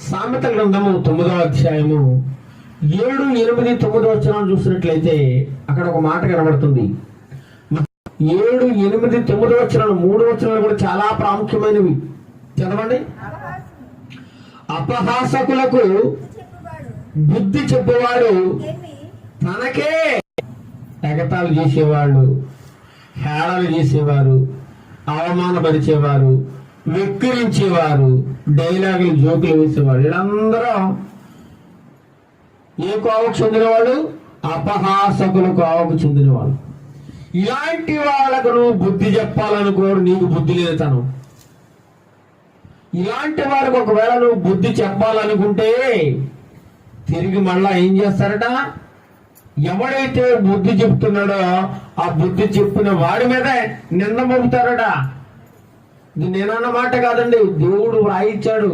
సామెతల గ్రంథము 9వ అధ్యాయము 7, 8, 9 వచనాలు చూసినట్లయితే అక్కడ ఒక మాట కనబడుతుంది. 7, 8, 9 వచనాలు, 3 వచనాలు కూడా చాలా ప్రాముఖ్యమైనవి. చదవండి. అపహాసకులకు బుద్ధి చెప్పువాడు తనకే ఎగతాళి చేసేవాళ్ళు, హేళన చేసేవారు, అవమానపరిచేవారు, వెక్కిరించేవారు, డైలాగులు, జోకులు వేసేవాళ్ళు, వీళ్ళందరూ ఏ కోవకు చెందినవాళ్ళు? అపహాసకుల కోవకు చెందినవాళ్ళు. ఇలాంటి వాళ్ళకు నువ్వు బుద్ధి చెప్పాలనుకోరు, నీకు బుద్ధి లేదు తను. ఇలాంటి వారికి ఒకవేళ నువ్వు బుద్ధి చెప్పాలనుకుంటే తిరిగి మళ్ళా ఏం చేస్తారట? ఎవడైతే బుద్ధి చెప్తున్నాడో ఆ బుద్ధి చెప్పిన వాడి మీదే నింద మోపుతారట. ఇది నేనన్న మాట కాదండి, దేవుడు రాయించాడు.